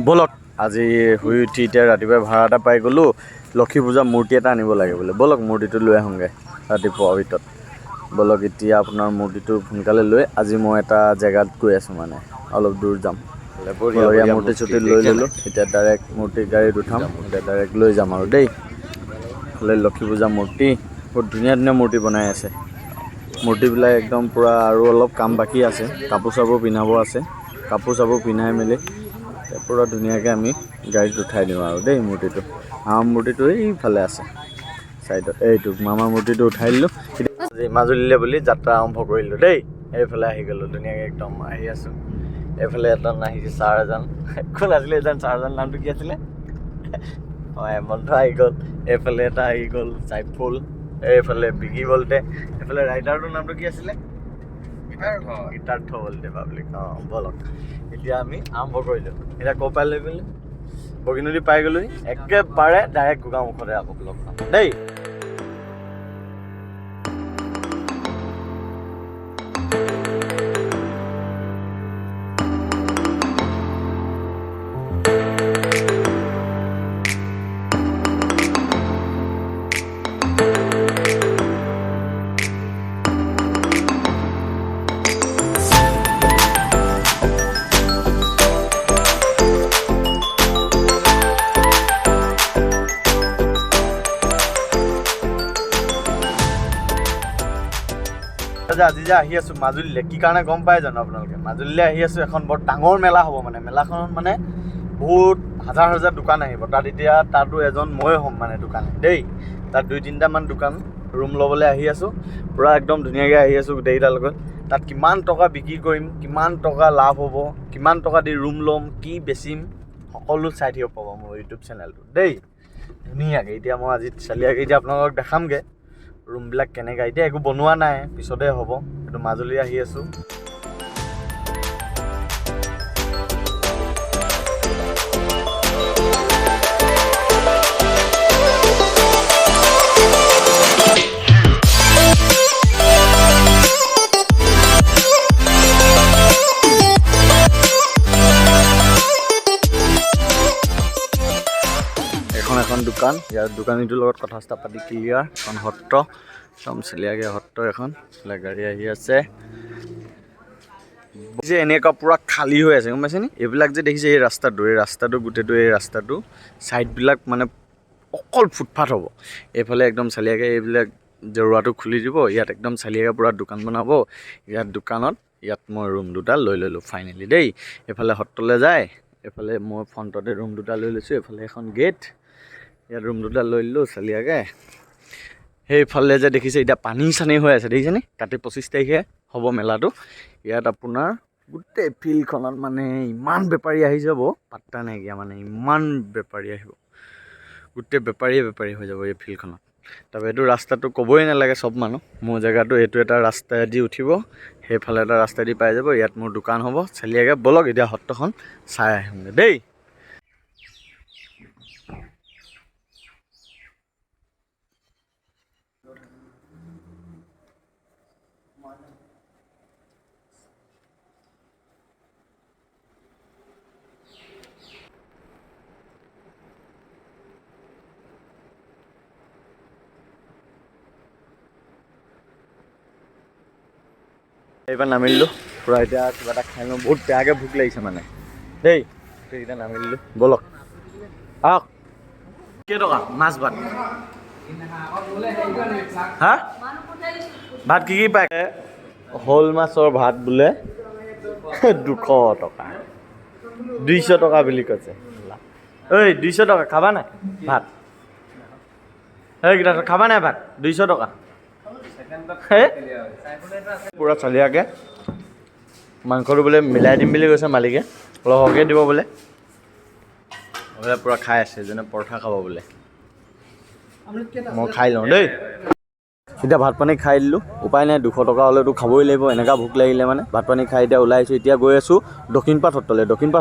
ব'লক আজি শুই উঠি এতিয়া ৰাতিপুৱা ভাড়া এটা পাই গ'লোঁ লক্ষী পূজা মূৰ্তি এটা আনিব লাগে বোলে ব'লক মূৰ্তিটো লৈ আহোঁগৈ ৰাতিপুৱা ভিতৰত ব'লক এতিয়া আপোনাৰ মূৰ্তিটো সোনকালে লৈ আজি মই এটা জেগাত গৈ আছোঁ মানে অলপ দূৰ যাম বঢ়িয়া মূৰ্তি চুৰ্তি লৈ ল'লোঁ এতিয়া ডাইৰেক্ট মূৰ্তি গাড়ীত উঠাম এতিয়া ডাইৰেক্ট লৈ যাম আৰু দেই লক্ষী পূজা মূৰ্তি বহুত ধুনীয়া ধুনীয়া মূৰ্তি বনাই আছে মূৰ্তিবিলাক একদম পূৰা আৰু অলপ কাম বাকী আছে কাপোৰ চাপোৰ পিন্ধাব আছে কাপোৰ চাপোৰ পিন্ধাই মেলি পূৰা ধুনীয়াকৈ আমি গাড়ীত উঠাই দিওঁ আৰু দেই মূৰ্তিটো আমাৰ মূৰ্তিটো এইফালে আছে চাইডত এইটো আমাৰ মূৰ্তিটো উঠাই দিলোঁ আজি মাজুলীলৈ বুলি যাত্ৰা আৰম্ভ কৰিলোঁ দেই এইফালে আহি গ'লোঁ ধুনীয়াকৈ একদম আহি আছোঁ এইফালে এজন আহিছে ছাৰ এজন কোন আছিলে এজন ছাৰজন নামটো কি আছিলে অঁ হেমন্ত আহি গ'ল এইফালে এটা আহি গ'ল চাইফুল এইফালে বিকি বলতে এইফালে ৰাইডাৰটোৰ নামটো কি আছিলে গীতাৰ্থ বলতে পাব্লিক অঁ ব'লক এতিয়া আমি আৰম্ভ কৰিলোঁ এতিয়া ক'ৰ পৰা লৈ গ'লোঁ বগীনদী পাই গ'লোঁ একেবাৰে ডাইৰেক্ট গোগামুখতে আকৌ লগ পাম দেই আজি যে আহি আছোঁ মাজুলীলৈ কি কাৰণে গম পাই জানো আপোনালোকে মাজুলীলৈ আহি আছোঁ এখন বৰ ডাঙৰ মেলা হ'ব মানে মেলাখনত মানে বহুত হাজাৰ হাজাৰ দোকান আহিব তাত এতিয়া তাতো এজন ময়ে হ'ম মানে দোকান দেই তাত 2-3টামান দোকান ৰুম ল'বলৈ আহি আছোঁ পূৰা একদম ধুনীয়াকৈ আহি আছোঁ গোটেইকেইটাৰ লগত তাত কিমান টকা বিক্ৰী কৰিম কিমান টকা লাভ হ'ব কিমান টকা দি ৰুম ল'ম কি বেচিম সকলো চাই থাকিব পাব মোৰ ইউটিউব চেনেলটো দেই ধুনীয়াকৈ এতিয়া মই আজি চালিয়াকৈ এতিয়া আপোনালোকক দেখামগৈ ৰুমবিলাক কেনেকৈ এতিয়া একো বনোৱা নাই পিছতে হ'ব এইটো মাজুলী আহি আছোঁ এখন দোকান ইয়াৰ দোকানীটোৰ লগত কথা চথা পাতি ক্লিয়াৰ এখন সত্ৰ একদম চিলিয়াকৈ সত্ৰ এখন গাড়ী আহি আছে যে এনেকুৱা পূৰা খালী হৈ আছে গম পাইছেনে এইবিলাক যে দেখিছে এই ৰাস্তাটো গোটেইটো এই ৰাস্তাটো ছাইডবিলাক মানে অকল ফুটপাথ হ'ব এইফালে একদম চালিয়াকৈ এইবিলাক জেওৰাটো খুলি দিব ইয়াত একদম চালিয়াকৈ পূৰা দোকান বনাব ইয়াত দোকানত ইয়াত মই ৰুম দুটা লৈ ল'লোঁ ফাইনেলি দেই এইফালে সত্ৰলৈ যায় এইফালে মই ফ্ৰণ্টতে ৰুম দুটা লৈ লৈছোঁ এইফালে এখন গেট ইয়াত ৰুম দুটা লৈ ল'লোঁ চালিয়াকৈ সেইফালে যে দেখিছে এতিয়া পানী চানী হৈ আছে দেখিছেনে কাতি 25 তাৰিখে হ'ব মেলাটো ইয়াত আপোনাৰ গোটেই ফিল্ডখনত মানে ইমান বেপাৰী আহি যাব পাত্তা নাইকিয়া মানে ইমান বেপাৰী আহিব গোটেই বেপাৰী হৈ যাব এই ফিল্ডখনত তাৰপৰা এইটো ৰাস্তাটো ক'বই নালাগে চব মানুহ মোৰ জেগাটো এইটো এটা ৰাস্তাইদি উঠিব সেইফালে এটা ৰাস্তাইদি পাই যাব ইয়াত মোৰ দোকান হ'ব চালিয়াকৈ ব'লক এতিয়া সত্ৰখন চাই আহিমগৈ দেই এইবাৰ নামিলোঁ পূৰা এতিয়া কিবা এটা খাই লওঁ বহুত বেয়াকৈ ভোক লাগিছে মানে দেই এতিয়া নামিলোঁ ব'লক আহক কেইটকা মাছ ভাত হা ভাত কি পায় শ'ল মাছৰ ভাত বোলে 200 টকা 200 টকা বুলি কৈছে ঐ 200 টকা খাবা নাই ভাত এইকেইটা খাবা নাই ভাত 200 টকা পূৰা চালিয়াকৈ মাংসটো বোলে মিলাই দিম বুলি কৈছে মালিকে অলপ সৰহকৈ দিব বোলে পূৰা খাই আছে যেনে পৰঠা খাব বোলে মই খাই লওঁ দেই এতিয়া ভাত পানী খাই দিলোঁ উপায় নাই 200 টকা হ'লেতো খাবই লাগিব এনেকুৱা ভোক লাগিলে মানে ভাত পানী খাই এতিয়া ওলাই আহিছোঁ এতিয়া গৈ আছোঁ দক্ষিণপাট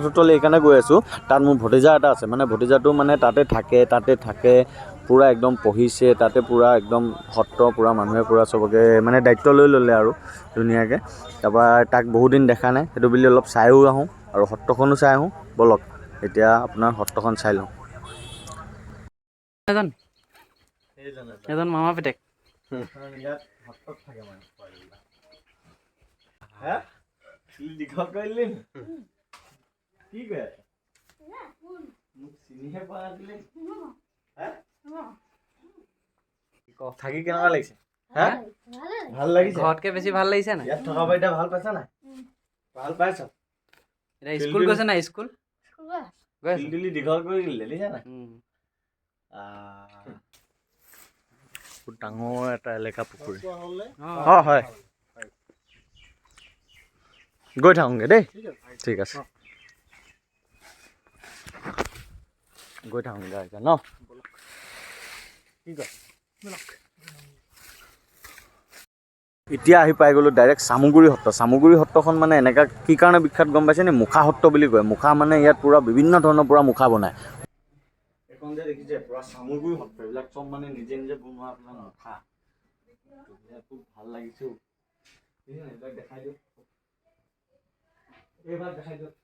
সত্ৰলৈ এইকাৰণে গৈ আছোঁ তাত মোৰ ভতিজা এটা আছে মানে ভতিজাটো মানে তাতে থাকে পূৰা একদম পঢ়িছে তাতে পূৰা একদম সত্ৰ পূৰা মানুহে পূৰা চবকে মানে দায়িত্ব লৈ ল'লে আৰু ধুনীয়াকৈ তাৰপৰা তাক বহুদিন দেখা নাই সেইটো বুলি অলপ চায়ো আহোঁ আৰু সত্ৰখনো চাই আহোঁ ব'লক এতিয়া আপোনাৰ সত্ৰখন চাই লওঁ। এজন মামা পিতেক ইয়াত সত্ৰত থাকে মানে হে দীঘল কৰিলি কি কয় মোক চিনিহে পোৱা নাছিলে থাকি কেনেকুৱা লাগিছে হা ভাল লাগিছে ঘৰতকে বেছি ভাল লাগিছে নাই ইয়াত থকা বাই ভাল পাইছা নাই ভাল পাইছ এতিয়া স্কুল গৈছে নাই স্কুল দিলি দীঘল কৰি দিলে দেখিছা নাই বহুত ডাঙৰ এটা এলেকা পুখুৰী অঁ হয় গৈ থাকোঁগৈ দেই ঠিক আছে গৈ থাকোঁগৈ এতিয়া ন কি কয় এতিয়া আহি পাই গ'লোঁ ডাইৰেক্ট চামগুৰি সত্ৰ চামগুৰি সত্ৰখন মানে এনেকুৱা কি কাৰণে বিখ্যাত গম পাইছে নে মুখা সত্ৰ বুলি কয় মুখা মানে ইয়াত পূৰা বিভিন্ন ধৰণৰ পূৰা মুখা বনায় এখন যে দেখিছে পূৰা চামগুৰি সত্ৰ এইবিলাক চব মানে নিজে নিজে বনোৱা আপোনাৰ মুখা খুব ভাল লাগিছে এইবিলাক দেখাই দিয়ক এইবাৰ দেখাই দিয়ক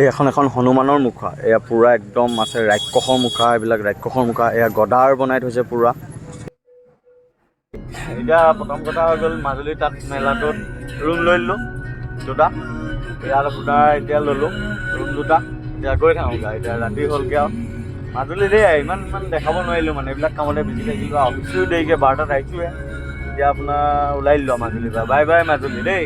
এই এখন হনুমানৰ মুখা এয়া পূৰা একদম আছে ৰাক্ষসৰ মুখা এইবিলাক ৰাক্ষসৰ মুখা এয়া গদাৰ বনাই থৈছে পূৰা এতিয়া প্ৰথম কথা হৈ গ'ল মাজুলী তাত মেলাটোত ৰুম লৈ ল'লোঁ দুটা ইয়াত আপোনাৰ এতিয়া ল'লোঁ ৰুম দুটা এতিয়া গৈ থাকোঁগৈ এতিয়া ৰাতি হ'লগৈ আৰু মাজুলী দেই ইমান দেখাব নোৱাৰিলোঁ মানে এইবিলাক কামতে বিজি থাকিলোঁ আৰু অফিচো দেৰিকৈ 12টাত আহিছোঁহে এতিয়া আপোনাৰ ওলাই দিলোঁ আৰু মাজুলীৰ পৰা বাই বাই মাজুলী দেই